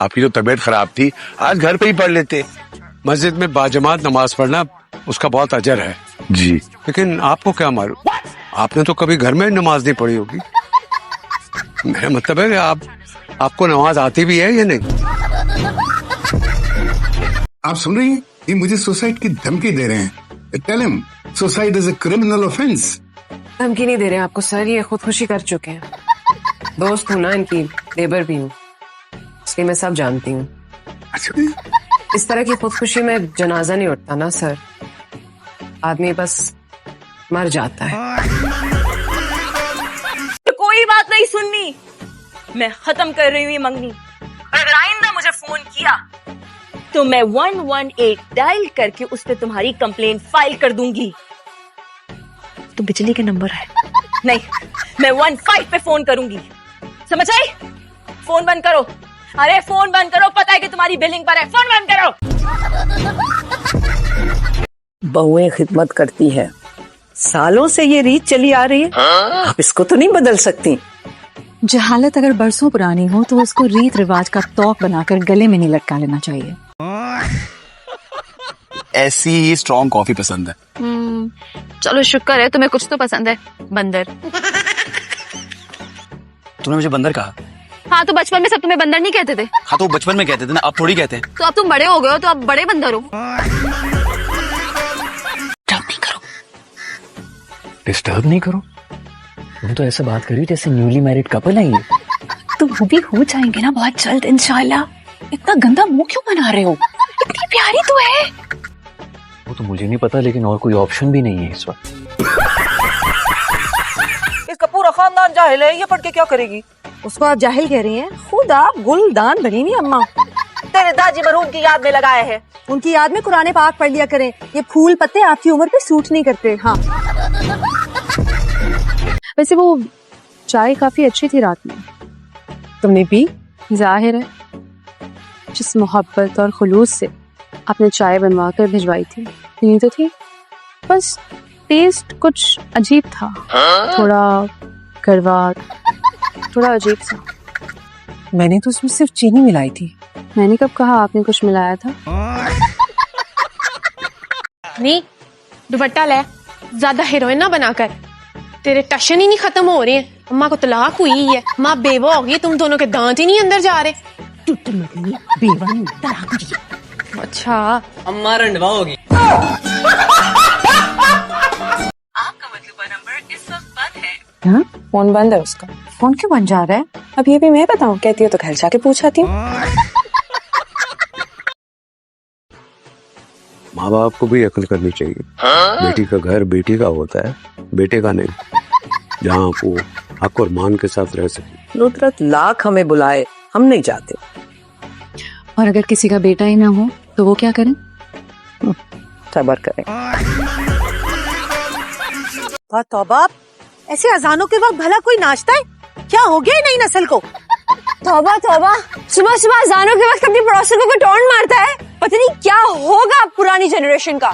आपकी जो तबीयत खराब थी, आज घर पे ही पढ़ लेते। मस्जिद में बाजमात नमाज पढ़ना उसका बहुत अजर है जी। लेकिन आपको क्या मालूम, आपने तो कभी घर में नमाज नहीं पढ़ी होगी। मेरा मतलब है कि आपको नमाज आती भी है या नहीं। आप सुन रही हैं? ये मुझे सुसाइड की धमकी दे रहे हैं। Tell him suicide is a criminal offence. धमकी नहीं दे रहे हैं आपको सर, ये खुदकुशी कर चुके हैं। दोस्त हूँ ना इनकी, लेबर भी हूँ, इसलिए मैं सब जानती हूँ। अच्छा, इस तरह की खुदकुशी में जनाजा नहीं उठता ना सर, आदमी बस मर जाता है। तो कोई बात नहीं सुननी, मैं खत्म कर रही हूँ ये मंगनी। और अगर आइंदा मुझे फोन किया तो मैं 118 डायल करके उस पे तुम्हारी कंप्लेंट फाइल कर दूंगी। तो बिजली के नंबर है नहीं, मैं 15 पे फोन करूंगी, समझ आई? फोन बंद करो, अरे फोन बंद करो, पता है कि तुम्हारी बिलिंग पर है, फोन बंद करो। बहुएं खिदमत करती है, सालों से ये रीत चली आ रही है, आप इसको तो नहीं बदल सकती। जहालत अगर बरसों पुरानी हो तो उसको रीत रिवाज का तौक बनाकर गले में नहीं लटका लेना चाहिए। ऐसी ही स्ट्रॉन्ग कॉफी पसंद है। चलो शुक्र है तुम्हें कुछ तो पसंद है। बंदर। तूने मुझे बंदर कहा? हाँ तो बचपन में सब तुम्हें बंदर नहीं कहते थे? हाँ तो बचपन में कहते थे ना, अब थोड़ी कहते हैं। तो अब तुम बड़े हो गए हो तो अब बड़े बंदर हो। डिस्टर्ब नहीं करो। तुम तो ऐसा बात करी जैसे न्यूली मैरिड कपल है ये। तो वो भी हो जाएंगे ना बहुत जल्द इंशाल्लाह। इतना गंदा मुंह क्यों बना रहे हो, इतनी प्यारी तो है। वो तो मुझे नहीं पता, लेकिन और कोई ऑप्शन भी नहीं है इस वक्त। इसका पूरा खानदान जाहिल है, ये पढ़ के क्या करेगी? उसको आप जाहिल कह रही हैं? खुद आप गुलदान बनी नहीं अम्मा। तेरे दादी मरहूम की याद में लगाए है। उनकी याद में कुरान पाक पढ़ लिया करें, ये फूल पत्ते आपकी उम्र पे सूट नहीं करते। हाँ वैसे वो चाय काफी अच्छी थी रात में, तुमने पी? जाहिर है जिस मोहब्बत और खुलूस से आपने चाय बनवा कर भिजवाई थी, पीनी तो थी, बस टेस्ट कुछ अजीब था, थोड़ा कड़वा, थोड़ा अजीब सा। मैंने तो उसमें सिर्फ चीनी मिलाई थी। मैंने कब कहा आपने कुछ मिलाया था? नहीं दुपट्टा ले, ज्यादा हीरोइन ना बनाकर, तेरे टशन ही नहीं खत्म हो रहे हैं। अम्मा को तलाक हुई है, माँ बेवा होगी, तुम दोनों के दांत ही नहीं अंदर जा रहे। बेवा नहीं, तलाक हुई है। अच्छा अम्मा रंडवा होगी। आपका मतलूबा नंबर इस वक्त बंद है। हाँ? फोन बंद है उसका। फोन क्यों बंद जा रहा है? अब ये भी मैं बताऊं? कहती हो तो घर जाके पूछ आती हूँ। माँ बाप को भी अक्ल करनी चाहिए। बेटी का घर बेटी का होता है, बेटे का नहीं, जहाँ वो हक और मान के साथ रह सके। नुसरत लाख हमें बुलाए, हम नहीं जाते। और अगर किसी का बेटा ही ना हो तो वो क्या करें? सबर करें। तौबा, ऐसे अजानों के वक्त भला कोई नाचता है? क्या हो गया नई नस्ल को? तौबा तौबा, सुबह सुबह अजानों के वक्त अपनी पड़ोसियों को टोन मारता है, पता नहीं क्या होगा पुरानी जनरेशन का।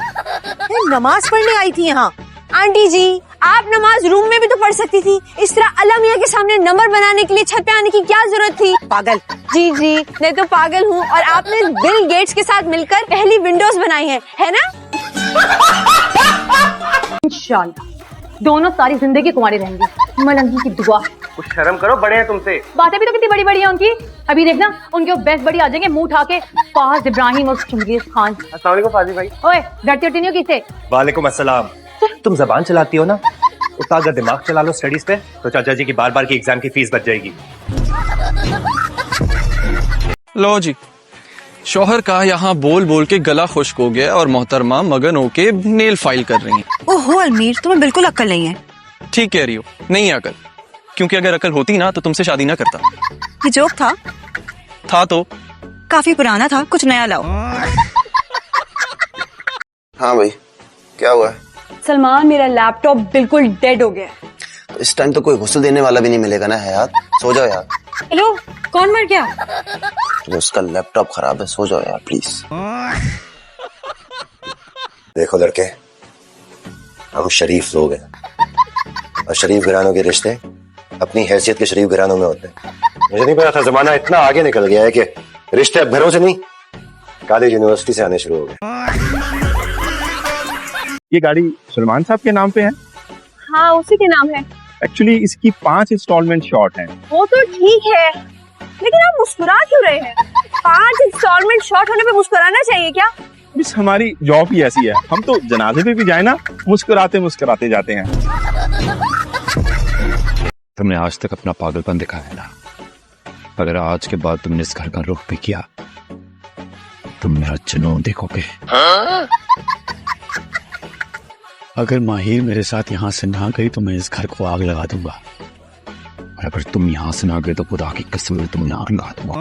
नमाज पढ़ने आई थी यहाँ। आंटी जी आप नमाज रूम में भी तो पढ़ सकती थी, इस तरह अलमिया के सामने नंबर बनाने के लिए छत पे आने की क्या जरूरत थी? पागल। जी जी मैं तो पागल हूँ, और आपने बिल गेट्स के साथ मिलकर पहली विंडोज बनाई है ना? इंशाल्लाह दोनों सारी जिंदगी कुंवारे रहेंगे, मलंगी की दुआ। कुछ शर्म करो, बड़े हैं तुमसे। बातें भी तो कितनी बड़ी बड़ी है उनकी। अभी देखना उनके बेस्ट बड़ी आ जाएंगे मुंह उठा के, फाज इब्राहिम और चंगेज खान। अस्सलाम वालेकुम फाजी भाई। ओए डरती उठती नहीं हो किससे? वालेकुम अस्सलाम। तुम जबान चलाती हो ना, उतना अगर दिमाग चला लो स्टडीज पे तो चाचा जी की बार बार की एग्जाम की फीस बच जाएगी। लो जी, शौहर का यहाँ बोल बोल के गला खुश्क हो गया और मोहतरमा मगन होके नेल फाइल कर रही हैं। ओहो अलमीर, तुम्हें बिल्कुल अक्ल नहीं है। ठीक कह रही हो, नहीं है अकल, क्योंकि अगर अकल होती ना तो तुमसे शादी ना करता। ये जोक था तो काफी पुराना था, कुछ नया लाओ। हाँ भाई, क्या हुआ है? सलमान मेरा लैपटॉप बिल्कुल डेड हो गया है। तो इस टाइम तो कोई गुस्ल देने वाला भी नहीं मिलेगा ना हयात, सो जाओ यार। हेलो, कौन मर गया? तो उसका लैपटॉप खराब है, सो जाओ यार प्लीज। देखो लड़के, हम शरीफ लोग हैं और शरीफ घरानों के रिश्ते अपनी हैसियत के शरीफ घरानों में होते हैं। मुझे नहीं पता था जमाना इतना आगे निकल गया है कि रिश्ते अब घरों से नहीं, कॉलेज यूनिवर्सिटी से आने शुरू हो गए। ये गाड़ी सलमान साहब के नाम पे है? हाँ उसी के नाम है। एक्चुअली इसकी 5 इंस्टॉलमेंट शॉर्ट हैं। वो तो ठीक है, लेकिन आप मुस्कुरा क्यों रहे हैं? 5 इंस्टॉलमेंट शॉर्ट होने पे मुस्कुराना चाहिए क्या? बस हमारी जॉब ही ऐसी है, हम तो जनाजे पे भी जाए ना मुस्कुराते मुस्कुराते जाते हैं। तुमने आज तक अपना पागलपन दिखाया ना, अगर आज के बाद तुमने इस घर का रुख भी किया तुम मेरा जुनून देखोगे। अगर माहिर मेरे साथ यहाँ से ना गई तो मैं इस घर को आग लगा दूंगा, और अगर तुम यहां से ना गए तो खुदा की कसम तुम आग लगा दूंगा।